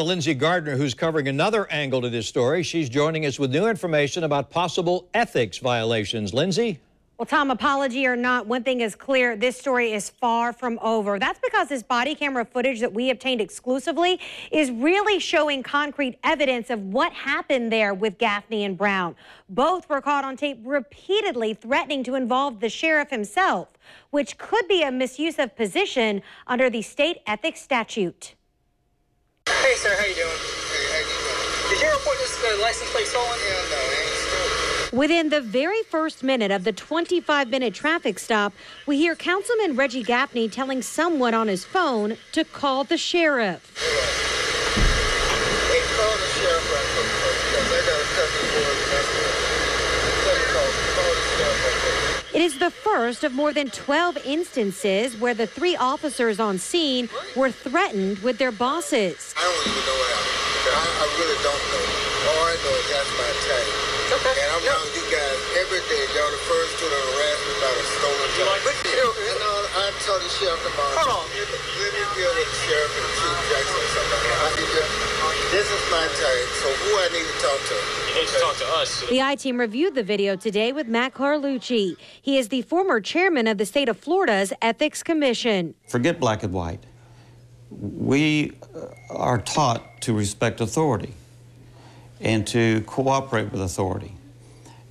Lindsay Gardner, who's covering another angle to this story. She's joining us with new information about possible ethics violations. Lindsay? Well, Tom, apology or not, one thing is clear. This story is far from over. That's because this body camera footage that we obtained exclusively is really showing concrete evidence of what happened there with Gaffney and Brown. Both were caught on tape repeatedly threatening to involve the sheriff himself, which could be a misuse of position under the state ethics statute. Hey, sir, how you doing? Hey, how you doing? Did you report this license plate stolen? Hell no, it ain't stolen. Within the very first minute of the 25-minute traffic stop, we hear Councilman Reggie Gaffney telling someone on his phone to call the sheriff. Hey, call the sheriff right quick, because I got a couple of It is the first of more than 12 instances where the 3 officers on scene were threatened with their bosses. I don't even know what happened. I really don't know. All I know is that's my tag. Okay. And I'm telling you guys, every day, y'all the first two that harass me about a stolen tag. I told the sheriff tomorrow. Hold on. Let me deal with the sheriff and Chief Jackson or something. This is my tag, so who I need to talk to? You need to talk to us. The ITEAM reviewed the video today with Matt Carlucci. He is the former chairman of the state of Florida's Ethics Commission. Forget black and white. We are taught to respect authority and to cooperate with authority.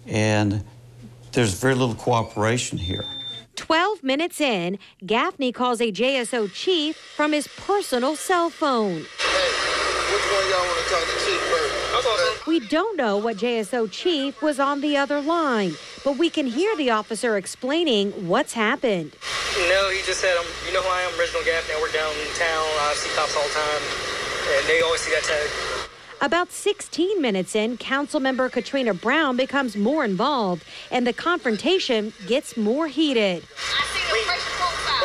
And there's very little cooperation here. 12 minutes in, Gaffney calls a JSO chief from his personal cell phone. Hey, which one y'all want to talk to Chief first? We don't know what JSO chief was on the other line, but we can hear the officer explaining what's happened. No, he just said, you know who I am, Reginald Gaffney. I work downtown. I see cops all the time, and they always see that tag. About 16 minutes in, Councilmember Katrina Brown becomes more involved, and the confrontation gets more heated. I see the racial profile.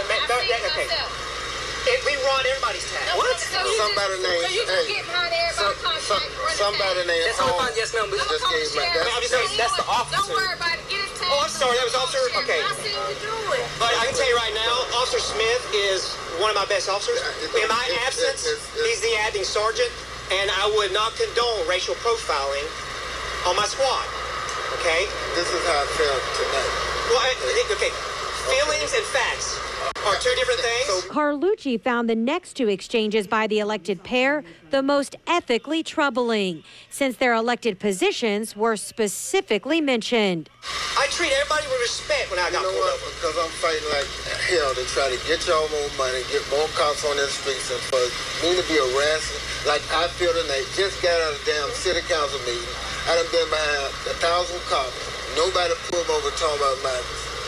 We run everybody's tag. What? Somebody named. So you just get behind everybody's contract. Somebody named. Yes, ma'am. Just gave my. That's the officer. Don't worry about it. Get his tag. Oh, I'm sorry. That was Officer. Okay. I seen you do it. But I can tell you right now, Officer Smith is one of my best officers. In my absence, he's the acting sergeant, and I would not condone racial profiling on my squad. Okay? This is how I felt tonight. Well, okay. Feelings and facts are two different things. Carlucci found the next 2 exchanges by the elected pair the most ethically troubling, since their elected positions were specifically mentioned. I treat everybody with respect when I got pulled over. Because I'm fighting like hell to try to get y'all more money, get more cops on the streets, and for me to be harassing like I feel tonight. Just got out of the damn city council meeting. I done been behind 1,000 cops. Nobody pulled over talking about my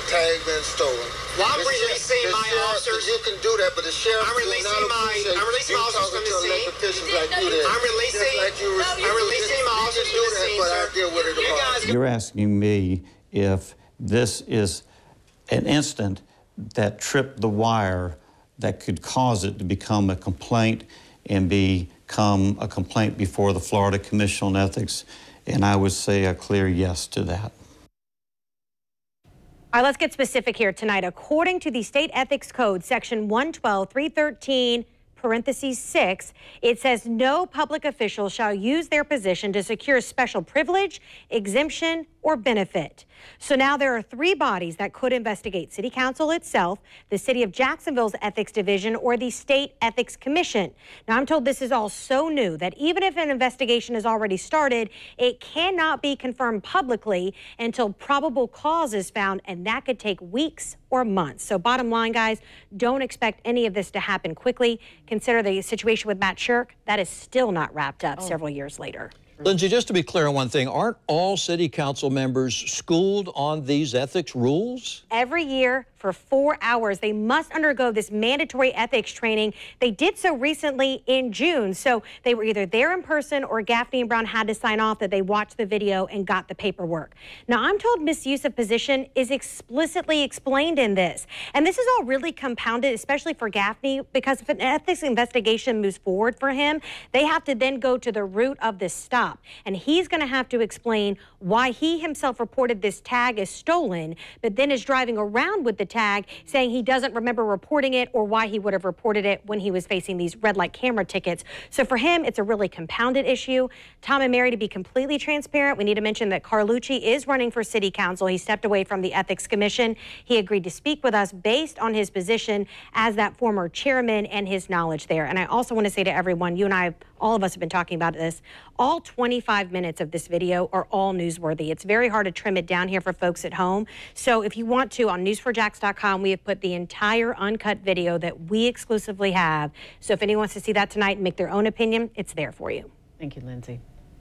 tag been stolen. Well, I'm releasing my officers. You can do that, but the sheriff. I'm releasing my officers from the scene. I'm releasing my officers from the scene, sir. You guys. You're asking me if this is an incident that tripped the wire that could cause it to become a complaint and become a complaint before the Florida Commission on Ethics, and I would say a clear yes to that. All right, let's get specific here tonight. According to the State Ethics Code, Section 112.313, parentheses 6, it says no public official shall use their position to secure special privilege, exemption, or benefit. So now there are 3 bodies that could investigate: City Council itself, the City of Jacksonville's Ethics Division, or the State Ethics Commission. Now, I'm told this is all so new that even if an investigation has already started, it cannot be confirmed publicly until probable cause is found, and that could take weeks or months. So bottom line, guys, don't expect any of this to happen quickly. Consider the situation with Matt Shirk. That is still not wrapped up several years later. Lindsay, just to be clear on one thing, aren't all city council members schooled on these ethics rules? Every year for 4 hours, they must undergo this mandatory ethics training. They did so recently in June. So they were either there in person or Gaffney and Brown had to sign off that they watched the video and got the paperwork. Now, I'm told misuse of position is explicitly explained in this. And this is all really compounded, especially for Gaffney, because if an ethics investigation moves forward for him, they have to then go to the root of this stop. And he's going to have to explain why he himself reported this tag as stolen, but then is driving around with the tag, saying he doesn't remember reporting it or why he would have reported it when he was facing these red light camera tickets. So for him, it's a really compounded issue. Tom and Mary, to be completely transparent, we need to mention that Carlucci is running for city council. He stepped away from the Ethics Commission. He agreed to speak with us based on his position as that former chairman and his knowledge there. And I also want to say to everyone, you and I, all of us have been talking about this, all 25 minutes of this video are all newsworthy. It's very hard to trim it down here for folks at home. So if you want to, on news4jax.com, we have put the entire uncut video that we exclusively have. So if anyone wants to see that tonight and make their own opinion, it's there for you. Thank you, Lindsay.